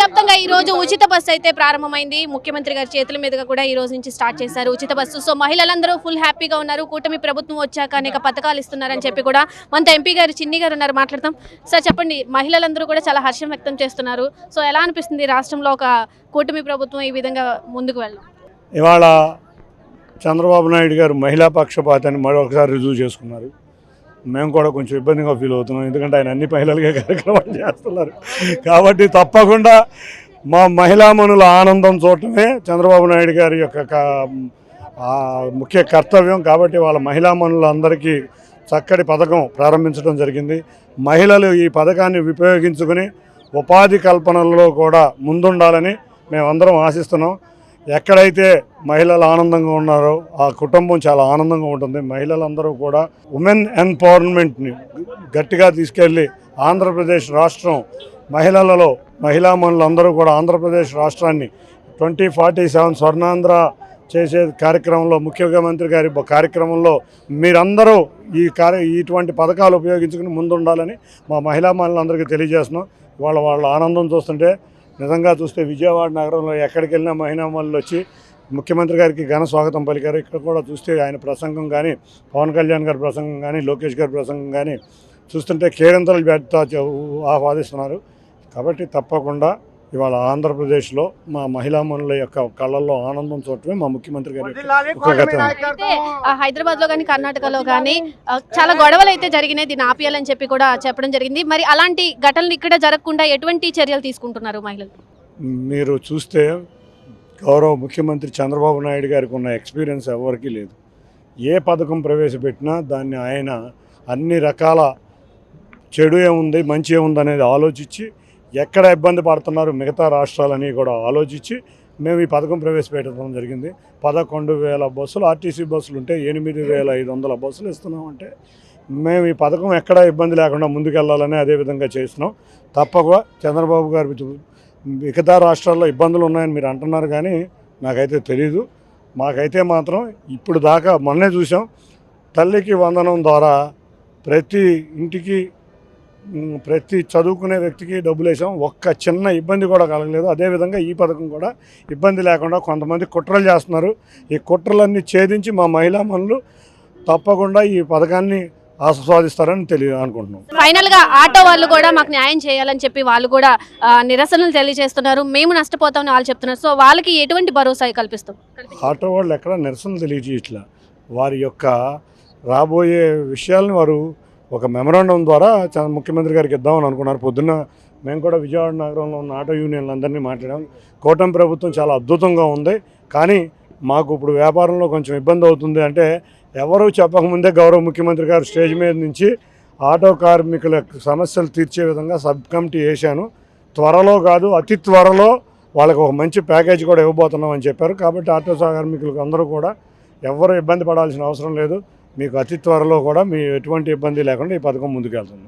వ్యాప్తంగా ఈ రోజు ఉచిత బస్సు అయితే ప్రారంభమైంది. ముఖ్యమంత్రి గారి చేతుల మీదుగా కూడా ఈ రోజు నుంచి స్టార్ట్ చేశారు ఉచిత బస్సు. సో మహిళలందరూ ఫుల్ హ్యాపీగా ఉన్నారు. కూటమి ప్రభుత్వం వచ్చాక అనేక పథకాలు ఇస్తున్నారని చెప్పి కూడా మనతో ఎంపీ గారు చిన్ని గారు ఉన్నారు, మాట్లాడతాం. సార్ చెప్పండి, మహిళలందరూ కూడా చాలా హర్షం వ్యక్తం చేస్తున్నారు. సో ఎలా అనిపిస్తుంది రాష్ట్రంలో ఒక కూటమి ప్రభుత్వం ఈ విధంగా ముందుకు వెళ్ళడం? ఇవాళ చంద్రబాబు నాయుడు గారు మహిళా పక్షపాతాన్ని మరొకసారి రుజువు చేసుకున్నారు. మేము కూడా కొంచెం ఇబ్బందిగా ఫీల్ అవుతున్నాం, ఎందుకంటే ఆయన అన్ని మహిళలుగా కార్యక్రమాలు చేస్తున్నారు. కాబట్టి తప్పకుండా మా మహిళామణుల ఆనందం చూడటమే చంద్రబాబు నాయుడు గారి యొక్క ముఖ్య కర్తవ్యం. కాబట్టి వాళ్ళ మహిళామణులందరికీ చక్కటి పథకం ప్రారంభించడం జరిగింది. మహిళలు ఈ పథకాన్ని ఉపయోగించుకుని ఉపాధి కల్పనలో కూడా ముందుండాలని మేమందరం ఆశిస్తున్నాం. ఎక్కడైతే మహిళలు ఆనందంగా ఉన్నారో ఆ కుటుంబం చాలా ఆనందంగా ఉంటుంది. మహిళలందరూ కూడా ఉమెన్ ఎంపవర్మెంట్ని గట్టిగా తీసుకెళ్ళి ఆంధ్రప్రదేశ్ రాష్ట్రం మహిళలలో మహిళామణులందరూ కూడా ఆంధ్రప్రదేశ్ రాష్ట్రాన్ని 2047 స్వర్ణాంధ్ర చేసే కార్యక్రమంలో ముఖ్యమంత్రి గారి కార్యక్రమంలో మీరందరూ ఇటువంటి పథకాలు ఉపయోగించుకుని ముందుండాలని మా మహిళామణులందరికీ తెలియజేస్తున్నాం. వాళ్ళ ఆనందం చూస్తుంటే నిజంగా చూస్తే విజయవాడ నగరంలో ఎక్కడికి వెళ్ళినా మహిళామణులు వచ్చి ముఖ్యమంత్రి గారికి ఘన స్వాగతం పలికారు. ఇక్కడ కూడా చూస్తే ఆయన ప్రసంగం కానీ, పవన్ కళ్యాణ్ గారి ప్రసంగం కానీ, లోకేష్ గారి ప్రసంగం కానీ చూస్తుంటే కేరింతలు పెడతా ఆహ్వాదిస్తున్నారు. కాబట్టి తప్పకుండా ఇవాళ ఆంధ్రప్రదేశ్లో మా మహిళామణుల యొక్క కళ్ళల్లో ఆనందం చూడటమే మా ముఖ్యమంత్రి గారి అయితే హైదరాబాద్లో కానీ కర్ణాటకలో కానీ చాలా గొడవలు అయితే జరిగినాయి, దీన్ని ఆపేయాలని చెప్పి కూడా చెప్పడం జరిగింది. మరి అలాంటి ఘటనలు ఇక్కడ జరగకుండా ఎటువంటి చర్యలు తీసుకుంటున్నారు మహిళలు? మీరు చూస్తే గౌరవ ముఖ్యమంత్రి చంద్రబాబు నాయుడు గారికి ఉన్న ఎక్స్పీరియన్స్ ఎవరికీ లేదు. ఏ పథకం ప్రవేశపెట్టినా దాన్ని ఆయన అన్ని రకాల చెడు ఏముంది మంచి ఏముంది అనేది ఆలోచించి ఎక్కడ ఇబ్బంది పడుతున్నారు మిగతా రాష్ట్రాలని కూడా ఆలోచించి మేము ఈ పథకం ప్రవేశపెట్టడం జరిగింది. 11,000 బస్సులు ఆర్టీసీ బస్సులు ఉంటే 8,500 బస్సులు ఇస్తున్నామంటే మేము ఈ పథకం ఎక్కడ ఇబ్బంది లేకుండా ముందుకెళ్ళాలని అదేవిధంగా చేస్తున్నాం. తప్పగా చంద్రబాబు గారు మిగతా రాష్ట్రాల్లో ఇబ్బందులు ఉన్నాయని మీరు అంటున్నారు, కానీ నాకైతే తెలీదు. మాకైతే మాత్రం ఇప్పుడు దాకా మొన్నే చూసాం, తల్లికి వందనం ద్వారా ప్రతి ఇంటికి ప్రతి చదువుకునే వ్యక్తికి డబ్బులు వేసాం. ఒక్క చిన్న ఇబ్బంది కూడా కలగలేదు. అదేవిధంగా ఈ పథకం కూడా ఇబ్బంది లేకుండా కొంతమంది కుట్రలు చేస్తున్నారు. ఈ కుట్రలన్నీ ఛేదించి మా మహిళామణులు తప్పకుండా ఈ పథకాన్ని ఆస్వాదిస్తారని అనుకుంటున్నాం. ఫైనల్ గా ఆటో వాళ్ళు కూడా మాకు న్యాయం చేయాలని చెప్పి వాళ్ళు కూడా నిరసనలు తెలియజేస్తున్నారు. మేము నష్టపోతామని వాళ్ళు చెప్తున్నారు. సో వాళ్ళకి ఎటువంటి భరోసా కల్పిస్తాం? ఆటో వాళ్ళు ఎక్కడ నిరసనలు తెలియజేయట్లా, వారి యొక్క రాబోయే విషయాలను వారు ఒక మెమరాండం ద్వారా ముఖ్యమంత్రి గారికి ఇద్దామని అనుకున్నారు. పొద్దున్న మేము కూడా విజయవాడ నగరంలో ఉన్న ఆటో యూనియన్లందరినీ మాట్లాడాం. కూటమి ప్రభుత్వం చాలా అద్భుతంగా ఉంది, కానీ మాకు ఇప్పుడు వ్యాపారంలో కొంచెం ఇబ్బంది అవుతుంది అంటే ఎవరూ చెప్పకముందే గౌరవ ముఖ్యమంత్రి గారు స్టేజ్ మీద నుంచి ఆటో కార్మికుల సమస్యలు తీర్చే విధంగా సబ్ కమిటీ వేశాను. త్వరలో కాదు అతి త్వరలో వాళ్ళకి ఒక మంచి ప్యాకేజ్ కూడా ఇవ్వబోతున్నాం అని చెప్పారు. కాబట్టి ఆటో కార్మికులకు అందరూ కూడా ఎవరు ఇబ్బంది పడాల్సిన అవసరం లేదు. మీకు అతి త్వరలో కూడా మీ ఎటువంటి ఇబ్బంది లేకుండా ఈ పథకం ముందుకెళ్తుంది.